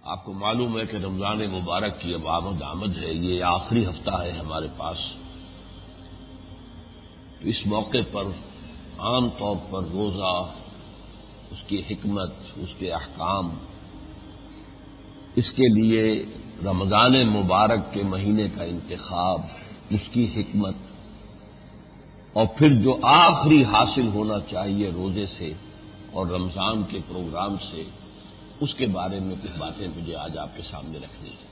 آپ کو معلوم ہے کہ رمضان مبارک کی اب آمد ہے، یہ آخری ہفتہ ہے ہمارے پاس. تو اس موقع پر عام طور پر روزہ، اس کی حکمت، اس کے احکام، اس کے لیے رمضان مبارک کے مہینے کا انتخاب، اس کی حکمت، اور پھر جو آخری حاصل ہونا چاہیے روزے سے اور رمضان کے پروگرام سے، اس کے بارے میں کچھ باتیں مجھے آج آپ کے سامنے رکھنی ہے.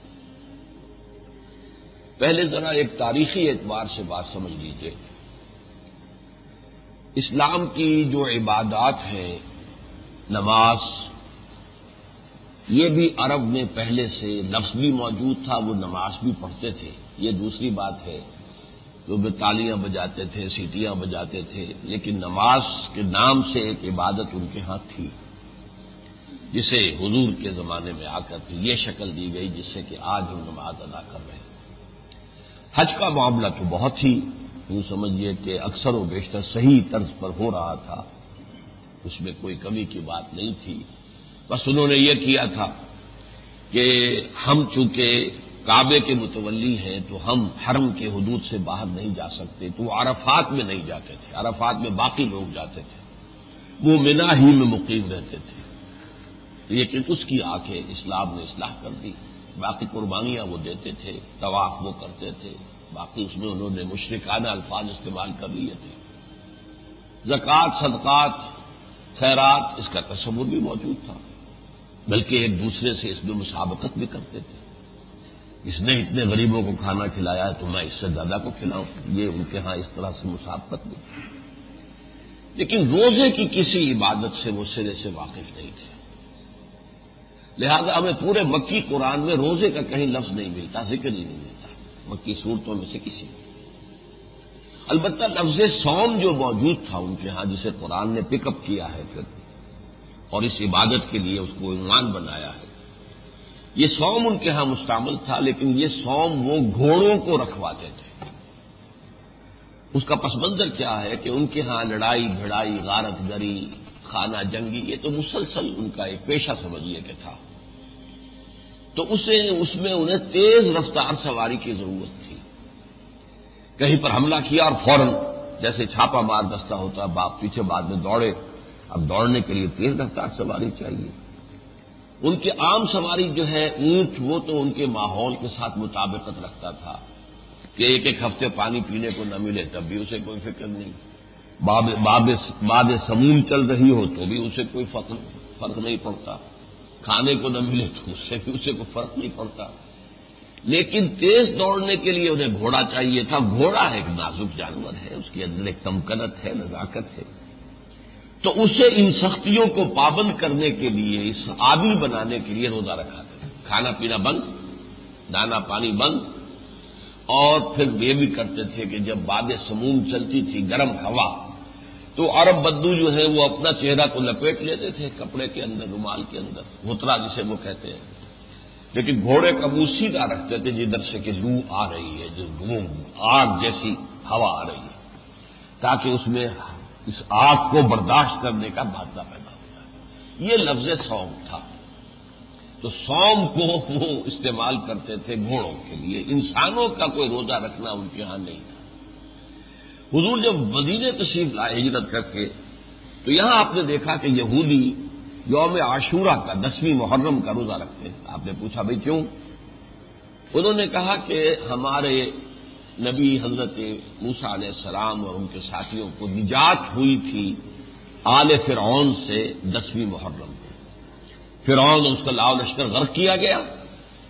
پہلے ذرا ایک تاریخی اعتبار سے بات سمجھ لیجیے. اسلام کی جو عبادات ہیں، نماز، یہ بھی عرب میں پہلے سے لفظ بھی موجود تھا، وہ نماز بھی پڑھتے تھے. یہ دوسری بات ہے، جو بھی تالیاں بجاتے تھے، سیٹیاں بجاتے تھے، لیکن نماز کے نام سے ایک عبادت ان کے ہاں تھی، جسے حضور کے زمانے میں آ کر یہ شکل دی گئی جس سے کہ آج ہم نماز ادا کر رہے ہیں. حج کا معاملہ تو بہت ہی یوں سمجھیے کہ اکثر و بیشتر صحیح طرز پر ہو رہا تھا، اس میں کوئی کمی کی بات نہیں تھی. بس انہوں نے یہ کیا تھا کہ ہم چونکہ کعبے کے متولی ہیں تو ہم حرم کے حدود سے باہر نہیں جا سکتے، تو عرفات میں نہیں جاتے تھے. عرفات میں باقی لوگ جاتے تھے، وہ منا ہی میں مقیم رہتے تھے. لیکن اس کی آنکھیں اسلام نے اصلاح کر دی. باقی قربانیاں وہ دیتے تھے، طواف وہ کرتے تھے، باقی اس میں انہوں نے مشرکانہ الفاظ استعمال کر لیے تھے. زکوٰۃ، صدقات، خیرات، اس کا تصور بھی موجود تھا، بلکہ ایک دوسرے سے اس میں مسابقت بھی کرتے تھے. اس نے اتنے غریبوں کو کھانا کھلایا ہے تو میں اس سے زیادہ کو کھلاؤں، یہ ان کے ہاں اس طرح سے مسابقت بھی. لیکن روزے کی کسی عبادت سے وہ سرے سے واقف نہیں تھے. لہذا ہمیں پورے مکی قرآن میں روزے کا کہیں لفظ نہیں ملتا، ذکر ہی نہیں ملتا مکی صورتوں میں سے کسی میں. البتہ لفظ صوم جو موجود تھا ان کے ہاں، جسے قرآن نے پک اپ کیا ہے پھر اور اس عبادت کے لیے اس کو عنوان بنایا ہے، یہ صوم ان کے ہاں مستعمل تھا. لیکن یہ صوم وہ گھوڑوں کو رکھواتے تھے. اس کا پس منظر کیا ہے کہ ان کے ہاں لڑائی بھڑائی، غارت گری، خانہ جنگی، یہ تو مسلسل ان کا ایک پیشہ سمجھیے کہ تھا. تو اس میں انہیں تیز رفتار سواری کی ضرورت تھی. کہیں پر حملہ کیا اور فوراً جیسے چھاپا مار دستہ ہوتا، باپ پیچھے بعد میں دوڑے. اب دوڑنے کے لیے تیز رفتار سواری چاہیے. ان کی عام سواری جو ہے اونٹ، وہ تو ان کے ماحول کے ساتھ مطابقت رکھتا تھا کہ ایک ایک ہفتے پانی پینے کو نہ ملے تب بھی اسے کوئی فکر نہیں، باد سموم چل رہی ہو تو بھی اسے کوئی فرق نہیں پڑتا، کھانے کو نہ ملے تو اس سے بھی اسے کوئی فرق نہیں پڑتا. لیکن تیز دوڑنے کے لیے انہیں گھوڑا چاہیے تھا. گھوڑا ایک نازک جانور ہے، اس کے اندر ایک تمکنت ہے، نزاکت ہے. تو اسے ان سختیوں کو پابند کرنے کے لیے، اس عادی بنانے کے لیے روزہ رکھا تھا. کھانا پینا بند، دانا پانی بند. اور پھر یہ بھی کرتے تھے کہ جب باد سموم چلتی تھی، گرم ہوا، تو عرب بدو جو ہے وہ اپنا چہرہ کو لپیٹ لیتے تھے کپڑے کے اندر، رومال کے اندر، غترا جسے وہ کہتے ہیں. لیکن گھوڑے کا منہ سیدھا رکھتے تھے جدھر سے کہ لو آ رہی ہے، جو آگ جیسی ہوا آ رہی ہے، تاکہ اس میں اس آگ کو برداشت کرنے کا مادہ پیدا ہو جائے. یہ لفظ صوم تھا. تو صوم کو وہ استعمال کرتے تھے گھوڑوں کے لیے. انسانوں کا کوئی روزہ رکھنا ان کے ہاں نہیں تھا. حضور جب مدینے تشریف لائے ہجرت کر کے، تو یہاں آپ نے دیکھا کہ یہودی یوم عاشورہ کا 10ویں محرم کا روزہ رکھتے ہیں. آپ نے پوچھا بھئی کیوں؟ انہوں نے کہا کہ ہمارے نبی حضرت موسیٰ علیہ السلام اور ان کے ساتھیوں کو نجات ہوئی تھی آل فرعون سے 10ویں محرم کو. فرعون اس کا لاؤ لشکر غرق کیا گیا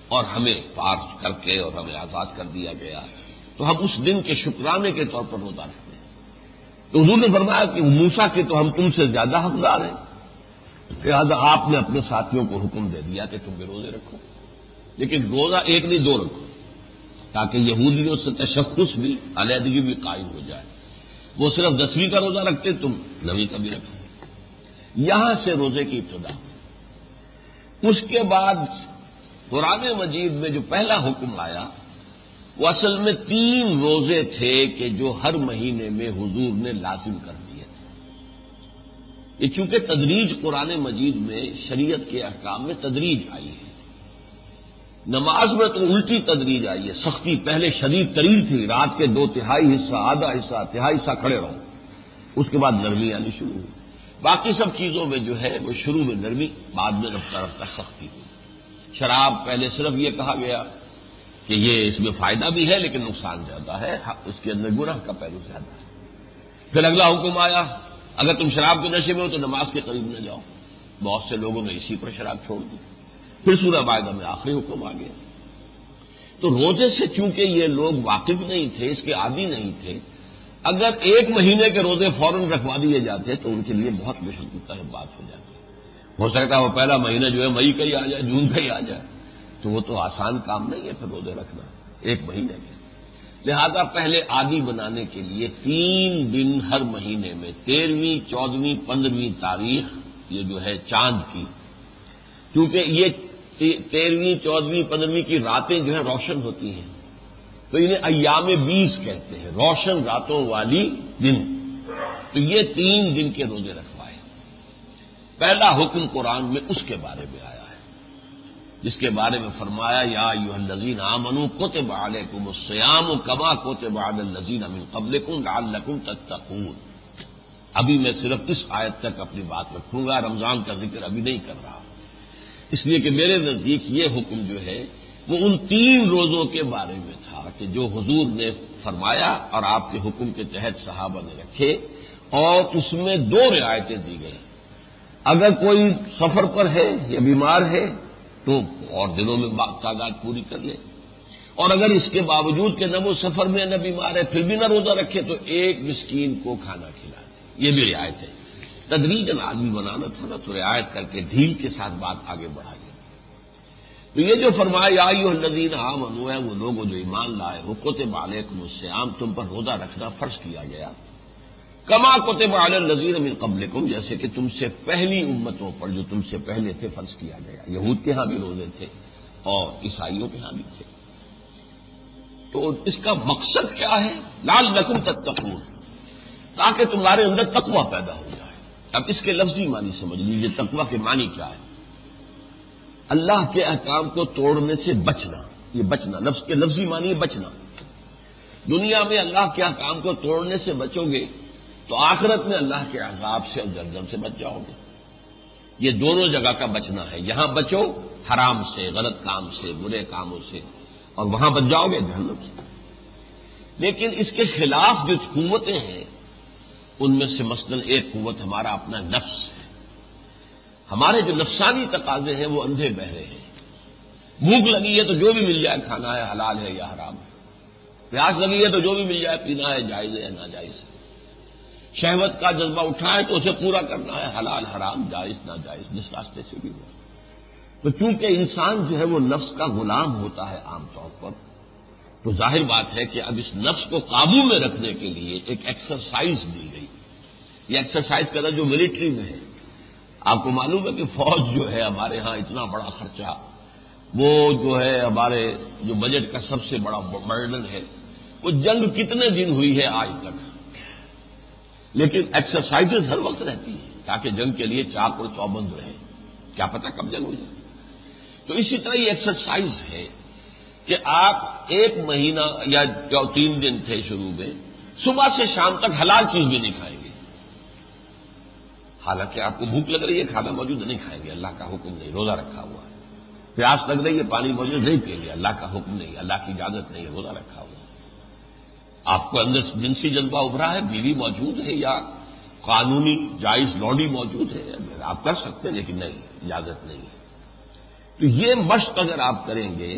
اور ہمیں پار کر کے اور ہمیں آزاد کر دیا گیا، تو ہم اس دن کے شکرانے کے طور پر روزہ رکھتے ہیں. تو حضور نے فرمایا کہ موسیٰ کے تو ہم تم سے زیادہ حقدار ہیں، لہٰذا آپ نے اپنے ساتھیوں کو حکم دے دیا کہ تم بھی روزے رکھو. لیکن روزہ ایک نہیں، 2 رکھو، تاکہ یہودیوں سے تشخص بھی، علیحدگی بھی قائم ہو جائے. وہ صرف 10ویں کا روزہ رکھتے، تم 9ویں کا بھی رکھو. یہاں سے روزے کی ابتدا. اس کے بعد قرآن مجید میں جو پہلا حکم آیا وہ اصل میں 3 روزے تھے کہ جو ہر مہینے میں حضور نے لازم کر دیے تھے. یہ چونکہ تدریج قرآن مجید میں شریعت کے احکام میں تدریج آئی ہے، نماز میں تو الٹی تدریج آئی ہے، سختی پہلے شدید ترین تھی، رات کے 2/3 حصہ، آدھا حصہ، تہائی حصہ کھڑے رہو، اس کے بعد نرمی آنی شروع ہوئی۔ باقی سب چیزوں میں جو ہے وہ شروع میں نرمی، بعد میں رفتہ رفتہ سختی ہوئی۔ شراب پہلے صرف یہ کہا گیا کہ یہ اس میں فائدہ بھی ہے لیکن نقصان زیادہ ہے، اس کے اندر گناہ کا پہلو زیادہ ہے۔ پھر اگلا حکم آیا اگر تم شراب کے نشے میں ہو تو نماز کے قریب نہ جاؤ، بہت سے لوگوں نے اسی پر شراب چھوڑ دی۔ پھر سورہ مائدہ میں آخری حکم آ گیا۔ تو روزے سے چونکہ یہ لوگ واقف نہیں تھے، اس کے عادی نہیں تھے، اگر 1 مہینے کے روزے فوراً رکھوا دیے جاتے تو ان کے لیے بہت مشقت طرح بات ہو جاتی۔ ہو سکتا ہے وہ پہلا مہینہ جو ہے مئی کا ہی آ جائے، جون کا ہی آ جائے، تو وہ تو آسان کام نہیں ہے پھر روزے رکھنا 1 مہینے میں۔ لہذا پہلے عادی بنانے کے لیے 3 دن ہر مہینے میں 13ویں، 14ویں، 15ویں تاریخ یہ جو ہے چاند کی، کیونکہ یہ 13ویں، 14ویں، 15ویں کی راتیں جو ہے روشن ہوتی ہیں تو انہیں ایام 20 کہتے ہیں، روشن راتوں والی دن، تو یہ 3 دن کے روزے رکھوائے۔ پہلا حکم قرآن میں اس کے بارے میں آیا ہے، جس کے بارے میں فرمایا یا ایھا الذین آمنوا کتب علیکم الصیام کما کتب علی الذین من قبلکم لعلکم تتقون۔ ابھی میں صرف اس آیت تک اپنی بات رکھوں گا، رمضان کا ذکر ابھی نہیں کر رہا، اس لیے کہ میرے نزدیک یہ حکم جو ہے وہ ان 3 روزوں کے بارے میں تھا کہ جو حضور نے فرمایا اور آپ کے حکم کے تحت صحابہ نے رکھے، اور اس میں 2 رعایتیں دی گئی۔ اگر کوئی سفر پر ہے یا بیمار ہے تو اور دنوں میں تعداد پوری کر لے، اور اگر اس کے باوجود کہ نہ وہ سفر میں نہ بیمار ہے پھر بھی نہ روزہ رکھے تو 1 مسکین کو کھانا کھلا دے۔ یہ بھی رعایت ہے، تدریجاً آدمی بنانا تھا نا، تو رعایت کر کے ڈھیل کے ساتھ بات آگے بڑھائی۔ تو یہ جو فرمایا یا ایھا الذین آمنوا ہے، وہ لوگ جو ایمان لائے ہو، کتب علیکم الصیام، تم پر روزہ رکھنا فرض کیا گیا، کما کتب علی الذین من قبلکم، جیسے کہ تم سے پہلی امتوں پر جو تم سے پہلے تھے فرض کیا گیا۔ یہود کے ہاں بھی روزے تھے اور عیسائیوں کے ہاں بھی تھے۔ تو اس کا مقصد کیا ہے؟ لعلکم تتقون، تاکہ تمہارے اندر تقوی پیدا ہو جائے۔ اب اس کے لفظی معنی سمجھ لیجیے، تقوی کے معنی کیا ہے؟ اللہ کے احکام کو توڑنے سے بچنا، یہ بچنا، لفظ کے لفظی معنی ہے بچنا۔ دنیا میں اللہ کے احکام کو توڑنے سے بچو گے تو آخرت میں اللہ کے عذاب سے اور جہنم سے بچ جاؤ گے۔ یہ دونوں جگہ کا بچنا ہے، یہاں بچو حرام سے، غلط کام سے، برے کاموں سے، اور وہاں بچ جاؤ گے جہنم سے۔ لیکن اس کے خلاف جو قوتیں ہیں ان میں سے مثلاً ایک قوت ہمارا اپنا نفس ہے۔ ہمارے جو نفسانی تقاضے ہیں وہ اندھے بہرے ہیں۔ بھوک لگی ہے تو جو بھی مل جائے کھانا ہے، حلال ہے یا حرام ہے۔ پیاس لگی ہے تو جو بھی مل جائے پینا ہے، جائز ہے یا ناجائز ہے۔ شہوت کا جذبہ اٹھا ہے تو اسے پورا کرنا ہے، حلال حرام، جائز ناجائز، جس راستے سے بھی ہو۔ تو چونکہ انسان جو ہے وہ نفس کا غلام ہوتا ہے عام طور پر، تو ظاہر بات ہے کہ اب اس نفس کو قابو میں رکھنے کے لیے ایک ایکسرسائز دی گئی۔ یہ ایکسرسائز کا جو ملٹری میں ہے، آپ کو معلوم ہے کہ فوج جو ہے ہمارے ہاں اتنا بڑا خرچہ، وہ جو ہے ہمارے جو بجٹ کا سب سے بڑا برڈن ہے، وہ جنگ کتنے دن ہوئی ہے آج تک، لیکن ایکسرسائزز ہر وقت رہتی ہیں تاکہ جنگ کے لیے چاق اور چوبند رہے، کیا پتہ کب جنگ ہو جائے۔ تو اسی طرح یہ ایکسرسائز ہے کہ آپ 1 مہینہ یا جو 3 دن تھے شروع میں، صبح سے شام تک حلال چیز بھی نہیں کھائیں گے، حالانکہ آپ کو بھوک لگ رہی ہے، کھانا موجود نہیں کھائیں گے، اللہ کا حکم نہیں، روزہ رکھا ہوا ہے۔ پیاس لگ رہی ہے، پانی موجود نہیں پئیں گے، اللہ کا حکم نہیں، اللہ کی اجازت نہیں، روزہ رکھا ہوا ہے۔ آپ کو اندر جنسی جذبہ ابھرا ہے، بیوی موجود ہے یا قانونی جائز لوڈی موجود ہے، آپ کر سکتے ہیں لیکن نہیں، اجازت نہیں ہے۔ تو یہ مشق اگر آپ کریں گے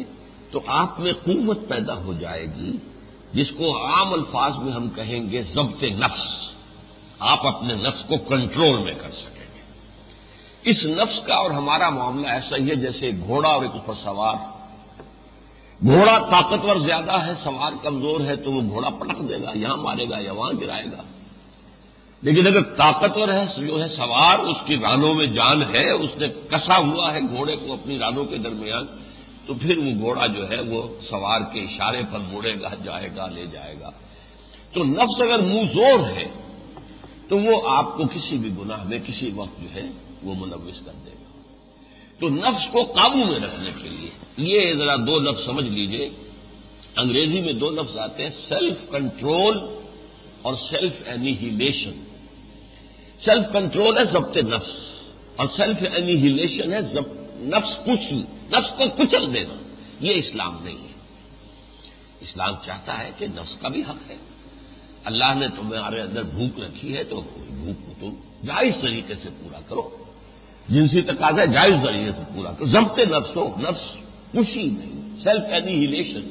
تو آپ میں قوت پیدا ہو جائے گی، جس کو عام الفاظ میں ہم کہیں گے ضبط نفس۔ آپ اپنے نفس کو کنٹرول میں کر سکیں گے۔ اس نفس کا اور ہمارا معاملہ ایسا ہی ہے جیسے ایک گھوڑا اور ایک اس پر سوار۔ گھوڑا طاقتور زیادہ ہے، سوار کمزور ہے تو وہ گھوڑا پٹک دے گا، یہاں مارے گا یا وہاں گرائے گا۔ لیکن اگر طاقتور ہے جو ہے سوار، اس کی رانوں میں جان ہے، اس نے کسا ہوا ہے گھوڑے کو اپنی رانوں کے درمیان، تو پھر وہ گھوڑا جو ہے وہ سوار کے اشارے پر مڑے گا، جائے گا، لے جائے گا۔ تو نفس اگر منہ زور ہے تو وہ آپ کو کسی بھی گناہ میں کسی وقت جو ہے وہ ملوث کر دے گا۔ تو نفس کو قابو میں رکھنے کے لیے یہ ذرا دو لفظ سمجھ لیجئے، انگریزی میں دو لفظ آتے ہیں، سیلف کنٹرول اور سیلف اینیہیلیشن۔ سیلف کنٹرول ہے ضبط نفس، اور سیلف اینیہیلیشن ہے نفس کشی، نفس کو کچل دینا۔ یہ اسلام نہیں ہے۔ اسلام چاہتا ہے کہ نفس کا بھی حق ہے۔ اللہ نے تمہارے اندر بھوک رکھی ہے تو بھوک کو تم جائز طریقے سے پورا کرو، جنسی تقاضا جائز ذریعے سے پورا کرو، ضبط نفس ہو، نفس کشی نہیں، سیلف اینیہیلیشن۔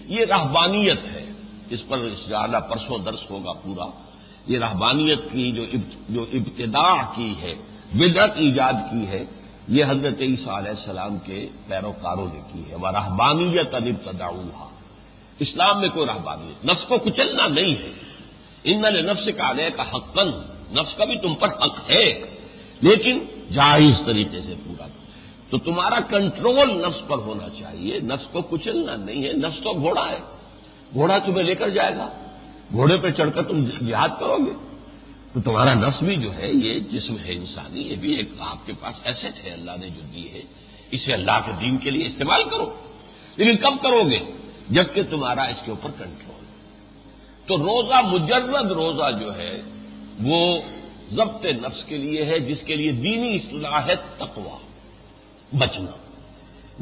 یہ رہبانیت ہے، اس پر انشاءاللہ پرسوں درس ہوگا پورا۔ یہ رہبانیت کی جو ابتداء کی ہے، بدعت ایجاد کی ہے، یہ حضرت عیسیٰ علیہ السلام کے پیروکاروں نے کی ہے۔ وَرَهْبَانِيَّةً ابْتَدَعُوهَا۔ اسلام میں کوئی رہبانیت، نفس کو کچلنا نہیں ہے۔ ان لنفسک علیک حقا، نفس کا بھی تم پر حق ہے، لیکن جائز طریقے سے پورا کرو۔ تو تمہارا کنٹرول نفس پر ہونا چاہیے، نفس کو کچلنا نہیں ہے۔ نفس تو گھوڑا ہے، گھوڑا تمہیں لے کر جائے گا، گھوڑے پہ چڑھ کر تم جہاد کرو گے۔ تو تمہارا نفس بھی جو ہے، یہ جسم ہے انسانی، یہ بھی ایک آپ کے پاس ایسٹ ہے اللہ نے جو دی ہے، اسے اللہ کے دین کے لیے استعمال کرو، لیکن کب کرو گے؟ جبکہ تمہارا اس کے اوپر کنٹرول۔ تو روزہ، مجرد روزہ جو ہے وہ ضبط نفس کے لیے ہے، جس کے لیے دینی اصطلاح ہے تقوی، بچنا،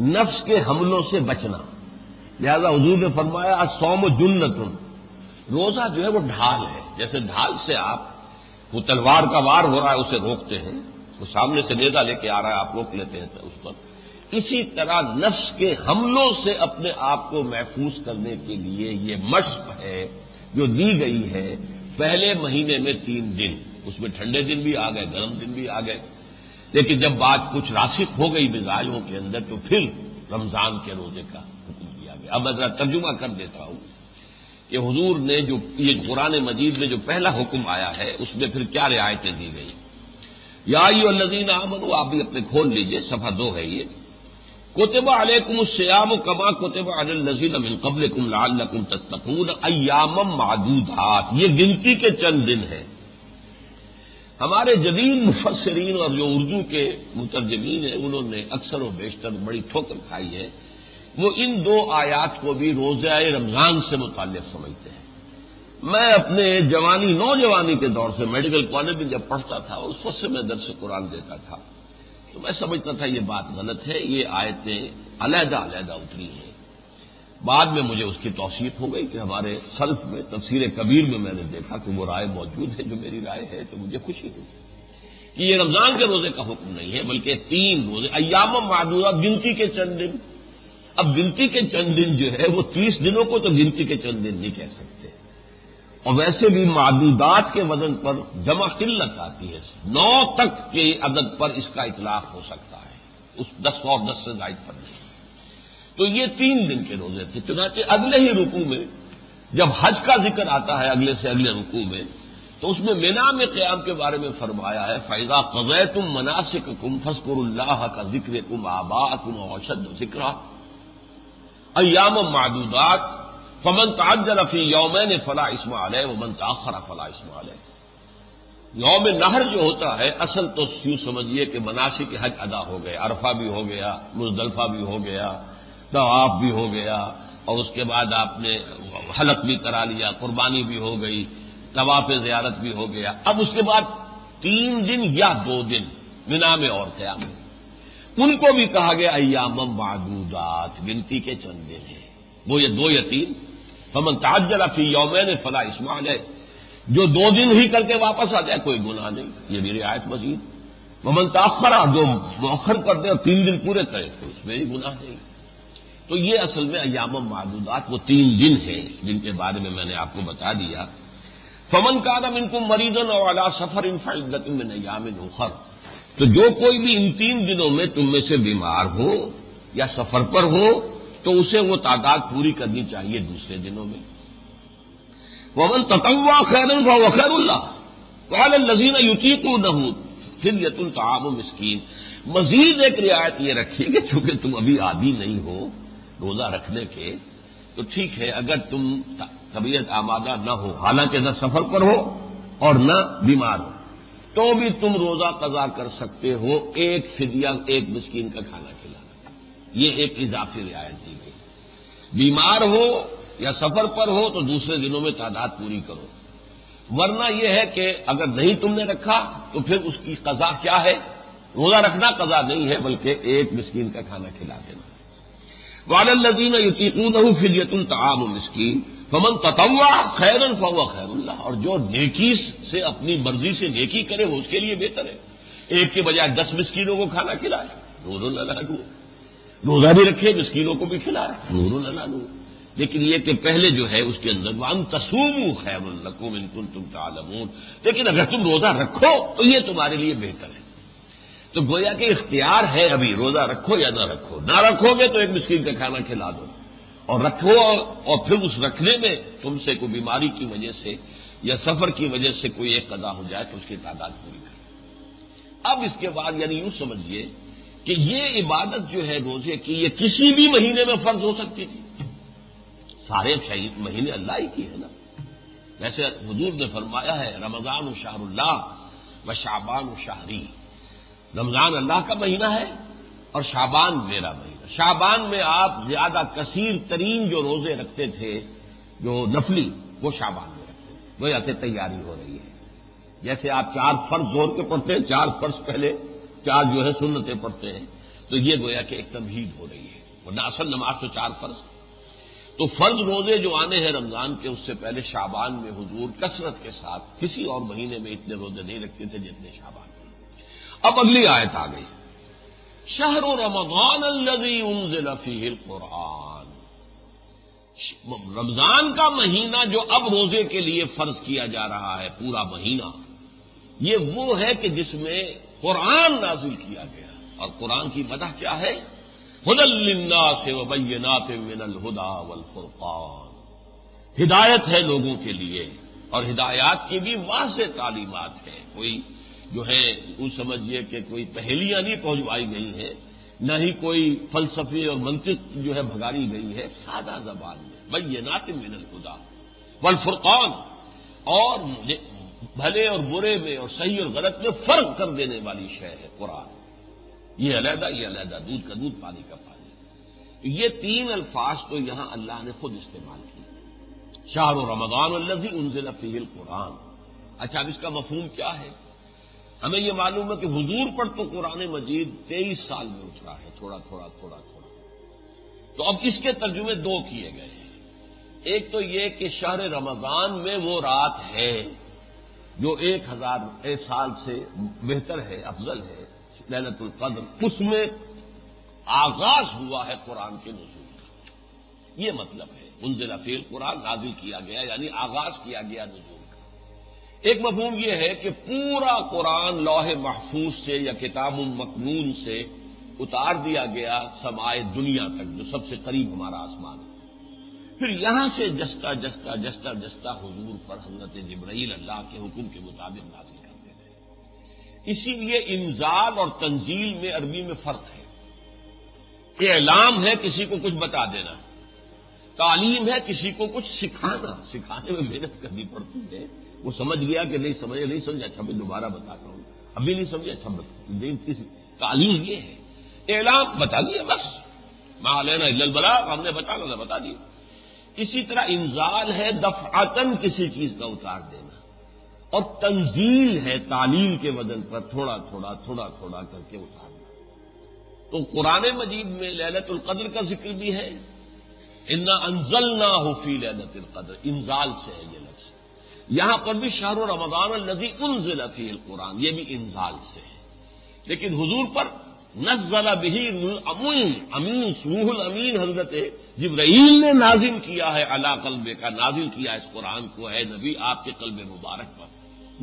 نفس کے حملوں سے بچنا۔ لہذا حضور نے فرمایا الصوم جنۃ، روزہ جو ہے وہ ڈھال ہے۔ جیسے ڈھال سے آپ، وہ تلوار کا وار ہو رہا ہے اسے روکتے ہیں، وہ سامنے سے نیزہ لے کے آ رہا ہے آپ روک لیتے ہیں اس پر، اسی طرح نفس کے حملوں سے اپنے آپ کو محفوظ کرنے کے لیے یہ مشق ہے جو دی گئی ہے۔ پہلے مہینے میں 3 دن، اس میں ٹھنڈے دن بھی آ گئے، گرم دن بھی آ گئے، لیکن جب بات کچھ راسخ ہو گئی مزاجوں کے اندر تو پھر رمضان کے روزے کا حکم دیا گیا۔ اب میں ذرا ترجمہ کر دیتا ہوں کہ حضور نے جو یہ قرآن مجید میں جو پہلا حکم آیا ہے اس میں پھر کیا رعایتیں دی گئی۔ یا ایھا الذین آمنوا، آپ بھی اپنے کھول لیجئے، صفحہ 2 ہے یہ۔ کتب علیکم الصیام کما کتب علی الذین من قبلکم لعلکم تتقون ایاما معدودات، یہ گنتی کے چند دن ہیں۔ ہمارے جدید مفسرین اور جو اردو کے مترجمین ہیں انہوں نے اکثر و بیشتر بڑی ٹھوکر کھائی ہے، وہ ان 2 آیات کو بھی روزہ رمضان سے متعلق سمجھتے ہیں۔ میں اپنے نوجوانی کے دور سے میڈیکل کالج میں جب پڑھتا تھا، اس وقت سے میں درس قرآن دیتا تھا، تو میں سمجھتا تھا یہ بات غلط ہے، یہ آیتیں علیحدہ علیحدہ اتری ہیں۔ بعد میں مجھے اس کی توثیق ہو گئی کہ ہمارے سلف میں تفسیر کبیر میں نے دیکھا کہ وہ رائے موجود ہے جو میری رائے ہے، تو مجھے خوشی ہوئی کہ یہ رمضان کے روزے کا حکم نہیں ہے، بلکہ 3 روزے، ایام معدودات، گنتی کے چند دن۔ اب گنتی کے چند دن جو ہے وہ 30 دنوں کو تو گنتی کے چند دن نہیں کہہ سکتے، اور ویسے بھی معدودات کے وزن پر جمع قلت آتی ہے، 9 تک کے عدد پر اس کا اطلاق ہو سکتا ہے، اس 10 اور 10 سے زائد پر نہیں۔ تو یہ 3 دن کے روزے تھے۔ چنانچہ اگلے ہی رکوع میں جب حج کا ذکر آتا ہے، اگلے سے اگلے رکوع میں، تو اس میں مینا میں قیام کے بارے میں فرمایا ہے فَإِذَا قَضَيْتُم مَّنَاسِكَكُمْ فاذْكُرُوا اللَّهَ كَذِكْرِكُمْ آبَاءَكُمْ أَوْ أَشَدَّ ذِكْرًا ایام معدودات فمن تعجل فی یومین فلا اثم علیہ ومن تأخر فلا اثم علیہ۔ یوم نحر جو ہوتا ہے، اصل تو یوں سمجھیے کہ مناسک حج ادا ہو گئے، عرفہ بھی ہو گیا، مزدلفہ بھی ہو گیا، طواف بھی ہو گیا، اور اس کے بعد آپ نے حلق بھی کرا لیا، قربانی بھی ہو گئی، طواف زیارت بھی ہو گیا۔ اب اس کے بعد 3 دن یا 2 دن منا میں اور قیام میں، ان کو بھی کہا گیا ایام معدودات، گنتی کے چند دن ہیں، وہ یہ 2 یا 3۔ فمن تعجل فی یومین فلا اثم علیہ، جو 2 دن ہی کر کے واپس آ جائے کوئی گناہ نہیں، یہ بھی رعایت مزید۔ ومن تاخر، جو مؤخر کر دے اور 3 دن پورے کرے تو اس میں بھی گناہ نہیں۔ تو یہ اصل میں ایام معدودات وہ 3 دن ہیں جن کے بارے میں نے آپ کو بتا دیا۔ فمن کان منکم مریضا او علی سفر فعدۃ من ایام اخر، تو جو کوئی بھی ان 3 دنوں میں تم میں سے بیمار ہو یا سفر پر ہو تو اسے وہ تعداد پوری کرنی چاہیے دوسرے دنوں میں۔ ومن تطوع خیرا فهو خیر اللہ وعلی الذین یطیقونہ فدیۃ طعام مسکین۔ مزید ایک رعایت یہ رکھیے کہ چونکہ تم ابھی عادی نہیں ہو روزہ رکھنے کے، تو ٹھیک ہے اگر تم طبیعت آمادہ نہ ہو، حالانکہ نہ سفر پر ہو اور نہ بیمار ہو، تو بھی تم روزہ قضا کر سکتے ہو، ایک فدیہ، ایک مسکین کا کھانا کھلانا۔ یہ ایک اضافی رعایت دی گئی. بیمار ہو یا سفر پر ہو تو دوسرے دنوں میں تعداد پوری کرو، ورنہ یہ ہے کہ اگر نہیں تم نے رکھا تو پھر اس کی قضا کیا ہے؟ روزہ رکھنا قضا نہیں ہے بلکہ ایک مسکین کا کھانا کھلا دینا. وعلی الذین یطیقونہ فدیۃ طعام مسکین فمن تطوع خیرا فهو خیر اللہ، اور جو نیکی سے اپنی مرضی سے نیکی کرے وہ اس کے لیے بہتر ہے. ایک کے بجائے 10 مسکینوں کو کھانا کھلائے، نور اللہ نور، روزہ بھی رکھے مسکینوں کو بھی کھلائے، نور اللہ نور. لیکن یہ کہ پہلے جو ہے اس کے اندر وَأَن تَصُومُوا خَيْرٌ لَكُمْ إِن كُنتُمْ تَعْلَمُونَ، لیکن اگر تم روزہ رکھو تو یہ تمہارے لیے بہتر ہے. تو گویا کہ اختیار ہے ابھی روزہ رکھو یا نہ رکھو. نہ رکھو گے تو ایک مسکین کا کھانا کھلا دو، اور رکھو اور پھر اس رکھنے میں تم سے کوئی بیماری کی وجہ سے یا سفر کی وجہ سے کوئی ایک قضا ہو جائے تو اس کی تعداد پوری کرو. اب اس کے بعد یعنی یوں سمجھیے کہ یہ عبادت جو ہے روزے کی یہ کسی بھی مہینے میں فرض ہو سکتی تھی. سارے مہینے اللہ ہی کی ہے نا. ویسے حضور نے فرمایا ہے رمضان شہر اللہ و شعبان شہری، رمضان اللہ کا مہینہ ہے اور شعبان میرا مہینہ. شعبان میں آپ زیادہ کثیر ترین جو روزے رکھتے تھے جو نفلی وہ شعبان میں رکھتے تھے. وہ یہاں سے تیاری ہو رہی ہے. جیسے آپ 4 فرض زور کے پڑھتے ہیں، 4 فرض پہلے 4 جو ہے سنتیں پڑھتے ہیں، تو یہ گویا کہ ایک تمہید ہو رہی ہے. ورنہ اصل نماز تو 4 فرض. تو فرض روزے جو آنے ہیں رمضان کے اس سے پہلے شعبان میں حضور کثرت کے ساتھ کسی اور مہینے میں اتنے روزے نہیں رکھتے تھے جتنے شعبان میں. اب اگلی آیت آ گئی، شہر رمضان الذی انزل فیہ القرآن. رمضان کا مہینہ جو اب روزے کے لیے فرض کیا جا رہا ہے پورا مہینہ، یہ وہ ہے کہ جس میں قرآن نازل کیا گیا. اور قرآن کی مدح کیا ہے؟ ھدی للناس وبینات من الھدی والفرقان، ہدایت ہے لوگوں کے لیے اور ہدایات کی بھی واضح تعلیمات ہے. کوئی جو ہے وہ سمجھیے کہ کوئی پہیلیاں نہیں پہنچوائی گئی ہیں، نہ ہی کوئی فلسفے اور منطق جو ہے بھگائی گئی ہے. سادہ زبان میں بینات من الھدی والفرقان، اور بھلے اور برے میں اور صحیح اور غلط میں فرق کر دینے والی شے ہے قرآن. یہ علیحدہ یہ علیحدہ، دودھ کا دودھ پانی کا پانی. یہ 3 الفاظ تو یہاں اللہ نے خود استعمال کیے. شہر رمضان الذی انزل فیہ القرآن. اچھا اب اس کا مفہوم کیا ہے؟ ہمیں یہ معلوم ہے کہ حضور پر تو قرآن مجید 23 سال میں اترا ہے، تھوڑا تھوڑا تھوڑا تھوڑا. تو اب اس کے ترجمے 2 کیے گئے ہیں. ایک تو یہ کہ شہر رمضان میں وہ رات ہے جو 1000 سال سے بہتر ہے، افضل ہے، لیلۃ القدر. اس میں آغاز ہوا ہے قرآن کے نزول کا. یہ مطلب ہے انزل فیہ القرآن، نازل کیا گیا یعنی آغاز کیا گیا نزول کا. ایک مفہوم یہ ہے کہ پورا قرآن لوح محفوظ سے یا کتاب مکنون سے اتار دیا گیا سمائے دنیا تک جو سب سے قریب ہمارا آسمان ہے. پھر یہاں سے جستا جستا جستا جستا حضور پر حضرت جبرائیل اللہ کے حکم کے مطابق نازل کرتے تھے. اسی لیے انزال اور تنزیل میں عربی میں فرق ہے. اعلام ہے کسی کو کچھ بتا دینا، تعلیم ہے کسی کو کچھ سکھانا. سکھانے میں محنت کرنی پڑتی ہے. وہ سمجھ گیا کہ نہیں سمجھے، نہیں سمجھا، اچھا میں دوبارہ بتاتا ہوں، ابھی نہیں سمجھے، اچھا تعلیم یہ ہے. اعلام بتا دیا بس، ما علینا الا البلاغ، ہم نے بتا دیا. اسی طرح انزال ہے دفعتاً کسی چیز کا اتار دینا، اور تنزیل ہے تعلیم کے بدن پر تھوڑا تھوڑا تھوڑا تھوڑا کر کے اتارنا. تو قرآن مجید میں لیلۃ القدر کا ذکر بھی ہے. انا انزلناہ فی لیلۃ القدر، انزال سے ہے یہ لفظ. یہاں پر بھی شہر رمضان الذی انزل فیہ القرآن، یہ بھی انزال سے ہے. لیکن حضور پر نزل بہ الامین، امین روح الامین حضرت جبرائیل نے نازل کیا ہے علی قلب کا، نازل کیا اس قرآن کو ہے نبی آپ کے قلب مبارک پر.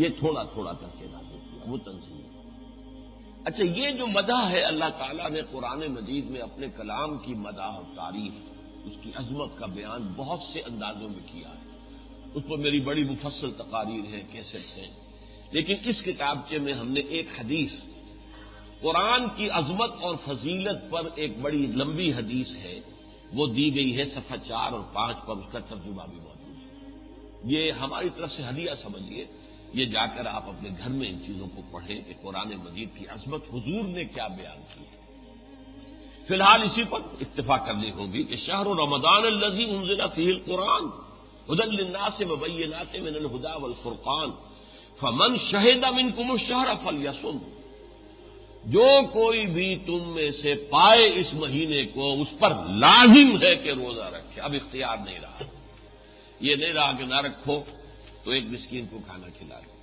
یہ تھوڑا تھوڑا کر کے نازل کیا، وہ تنزیل. اچھا یہ جو مدح ہے اللہ تعالیٰ نے قرآن مجید میں اپنے کلام کی مدح اور تعریف، اس کی عظمت کا بیان بہت سے اندازوں میں کیا ہے. اس پر میری بڑی مفصل تقاریر ہے، کیسٹس ہیں. لیکن اس کتابچے میں ہم نے ایک حدیث، قرآن کی عظمت اور فضیلت پر ایک بڑی لمبی حدیث ہے، وہ دی گئی ہے صفحہ 4 اور 5 پر، اس کا ترجمہ بھی موجود ہے. یہ ہماری طرف سے ہدیہ سمجھیے. یہ جا کر آپ اپنے گھر میں ان چیزوں کو پڑھیں کہ قرآن مجید کی عظمت حضور نے کیا بیان کی ہے. فی الحال اسی پر اتفاق کرنی ہوگی کہ شہر رمضان الذی انزل فیہ القرآن ھدی للناس وبینات من الہدی والفرقان فمن شہد منکم الشہر فلیصم، جو کوئی بھی تم میں سے پائے اس مہینے کو اس پر لازم ہے کہ روزہ رکھے۔ اب اختیار نہیں رہا، یہ نہیں رہا کہ نہ رکھو تو ایک مسکین کو کھانا کھلا دو۔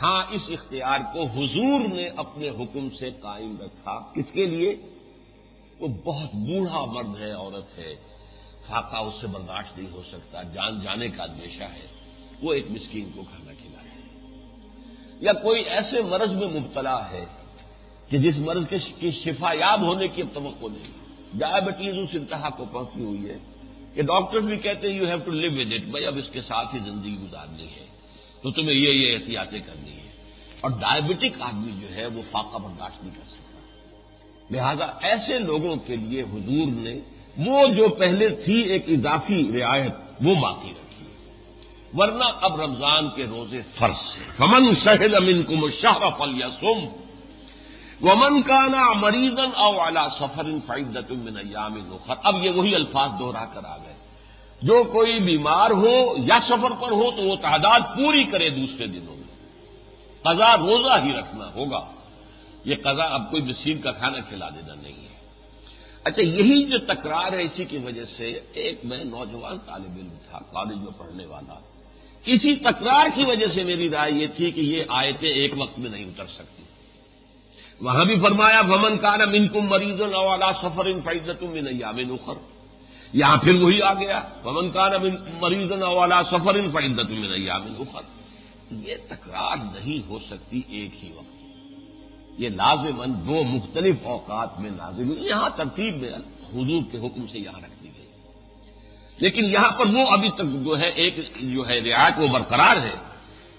ہاں، اس اختیار کو حضور نے اپنے حکم سے قائم رکھا۔ کس کے لیے؟ وہ بہت بوڑھا مرد ہے، عورت ہے، فاقہ اس سے برداشت نہیں ہو سکتا، جان جانے کا اندیشہ ہے، وہ ایک مسکین کو کھانا کھلا رہے ہیں۔ یا کوئی ایسے مرض میں مبتلا ہے کہ جس مرض کی شفا یاب ہونے کی اب توقع نہیں، ڈائبٹیز اس انتہا کو پہنچی ہوئی ہے کہ ڈاکٹر بھی کہتے ہیں you have to live with it, بھائی اب اس کے ساتھ ہی زندگی گزارنی ہے تو تمہیں یہ احتیاطیں کرنی ہے۔ اور ڈائبٹک آدمی جو ہے وہ فاقہ برداشت نہیں کر سکتا، لہذا ایسے لوگوں کے لیے حضور نے وہ جو پہلے تھی ایک اضافی رعایت وہ باقی رکھی، ورنہ اب رمضان کے روزے فرض ہیں۔ فمن شہد منکم الشہر فلیصم ومن کان مریضا او علی سفر فعدۃ من ایام اخر۔ اب یہ وہی الفاظ دوہرا کر آ گئے، جو کوئی بیمار ہو یا سفر پر ہو تو وہ تعداد پوری کرے دوسرے دنوں میں، قضا روزہ ہی رکھنا ہوگا، یہ قضا اب کوئی مسکین کا کھانا کھلا دینا نہیں ہے۔ اچھا، یہی جو تکرار ہے، اسی کی وجہ سے ایک میں نوجوان طالب علم تھا کالج میں پڑھنے والا، اسی تکرار کی وجہ سے میری رائے یہ تھی کہ یہ آیتیں ایک وقت میں نہیں اتر سکتی۔ وہاں بھی فرمایا ومن کان منکم مریضا او علی سفر فعدۃ من ایام اخر، یہاں پھر وہی آ گیا ومن کان مریضا او علی سفر فعدۃ من ایام اخر۔ یہ تکرار نہیں ہو سکتی ایک ہی وقت، یہ لازماً دو مختلف اوقات میں نازل ہوئی، یہاں ترتیب میں حضور کے حکم سے یہاں رکھ دی گئی، لیکن یہاں پر وہ ابھی تک جو ہے ایک جو ہے رعایت وہ برقرار ہے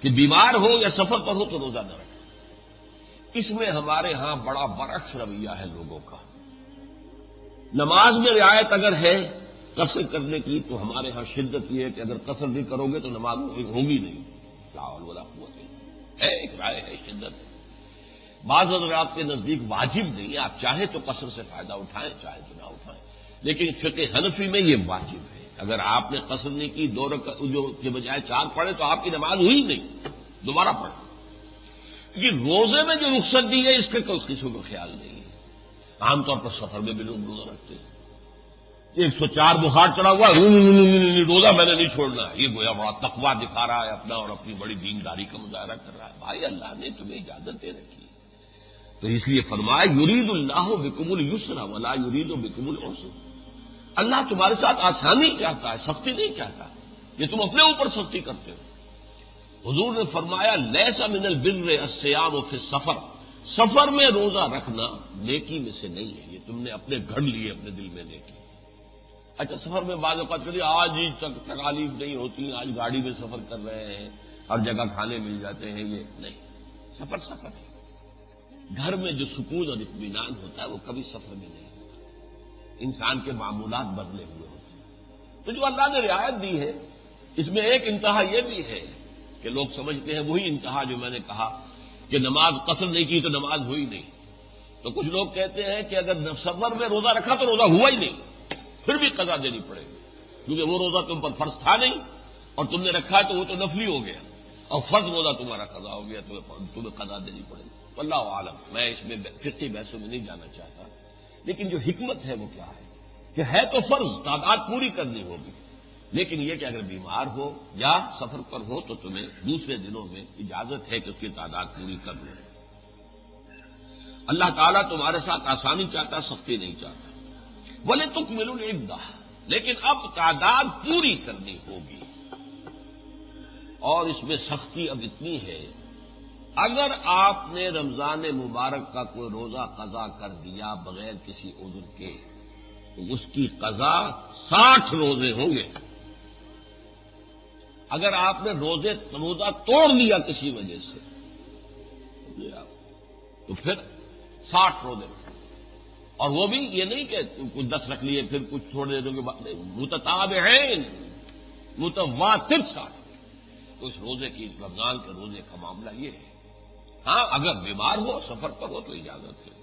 کہ بیمار ہو یا سفر پر ہو تو روزہ نہ رکھے۔ اس میں ہمارے ہاں بڑا برعکس رویہ ہے لوگوں کا۔ نماز میں رعایت اگر ہے قصر کرنے کی تو ہمارے ہاں شدت یہ ہے کہ اگر قصر بھی کرو گے تو نماز ہوگی نہیں، لا حول ولا قوت الا باللہ، ہے ایک رائے ہے، شدت ہے۔ بعض حضرات کے نزدیک واجب نہیں، آپ چاہیں تو قصر سے فائدہ اٹھائیں، چاہیں تو نہ اٹھائیں، لیکن فقہ حنفی میں یہ واجب ہے۔ اگر آپ نے قصر نہیں کی، دو رکعت جو کے بجائے چار پڑھے تو آپ کی نماز ہوئی نہیں، دوبارہ پڑھیں۔ یہ روزے میں جو رخصت دی ہے اس کے کوئی کسی کو خیال نہیں ہے۔ عام طور پر سفر میں بھی لوگ روزہ رکھتے ہیں، 104 بخار چڑھا ہوا روزہ میں نے نہیں چھوڑنا، یہ گویا بڑا تقویٰ دکھا رہا ہے اپنا اور اپنی بڑی دینداری کا مظاہرہ کر رہا ہے۔ بھائی اللہ نے تمہیں اجازت دے رکھی ہے، تو اس لیے فرمایا یرید اللہ بکم الیسر ولا یرید بکم العسر، اللہ تمہارے ساتھ آسانی چاہتا ہے، سختی نہیں چاہتا، یہ تم اپنے اوپر سختی کرتے ہو۔ حضور نے فرمایا لیس من البر الصیام فی السفر، سفر میں روزہ رکھنا نیکی میں سے نہیں ہے، یہ تم نے اپنے گھڑ لیے اپنے دل میں نیکی۔ اچھا، سفر میں بعض اوقات چلیے آج ہی تک تکالیف نہیں ہوتی، آج گاڑی میں سفر کر رہے ہیں، ہر جگہ کھانے مل جاتے ہیں، یہ نہیں، سفر سفر ہے۔ گھر میں جو سکون اور اطمینان ہوتا ہے وہ کبھی سفر میں نہیں ہوتا، انسان کے معمولات بدلے ہوئے ہوتے ہیں۔ تو جو اللہ نے رعایت دی ہے اس میں ایک انتہا یہ بھی ہے کہ لوگ سمجھتے ہیں وہی انتہا جو میں نے کہا کہ نماز قصر نہیں کی تو نماز ہوئی نہیں، تو کچھ لوگ کہتے ہیں کہ اگر سفر میں روزہ رکھا تو روزہ ہوا ہی نہیں، پھر بھی قضا دینی پڑے گی، کیونکہ وہ روزہ تم پر فرض تھا نہیں اور تم نے رکھا تو وہ تو نفلی ہو گیا، اور فرض روزہ تمہارا قضا ہو گیا، تمہیں قضا دینی پڑے گی۔ اللہ عالم، میں اس میں فقہی بحثوں میں نہیں جانا چاہتا، لیکن جو حکمت ہے وہ کیا ہے کہ ہے تو فرض، تعداد پوری کرنی ہوگی، لیکن یہ کہ اگر بیمار ہو یا سفر پر ہو تو تمہیں دوسرے دنوں میں اجازت ہے کہ اس کی تعداد پوری کر لو۔ اللہ تعالیٰ تمہارے ساتھ آسانی چاہتا، سختی نہیں چاہتا۔ وَلِتُكْمِلُوا الْعِدَّةَ، لیکن اب تعداد پوری کرنی ہوگی، اور اس میں سختی اب اتنی ہے، اگر آپ نے رمضان مبارک کا کوئی روزہ قضا کر دیا بغیر کسی عذر کے تو اس کی قضا 60 روزے ہوں گے۔ اگر آپ نے روزہ توڑ لیا کسی وجہ سے تو پھر 60 روزے، اور وہ بھی یہ نہیں کہ کچھ 10 رکھ لیے پھر کچھ چھوڑ دے دو گے، متتابعین متواتر 60۔ تو اس روزے کی، رمضان کے روزے کا معاملہ یہ ہے۔ ہاں اگر بیمار ہو، سفر پر ہو تو اجازت ہے۔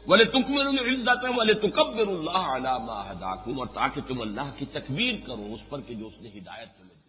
وَلِتُكْمِلُوا الْعِدَّةَ وَلِتُكَبِّرُوا اللَّهَ عَلَىٰ مَا هَدَاكُمْ، اور تاکہ تم اللہ کی تکبیر کرو اس پر کہ جو اس نے ہدایت تمہیں دی۔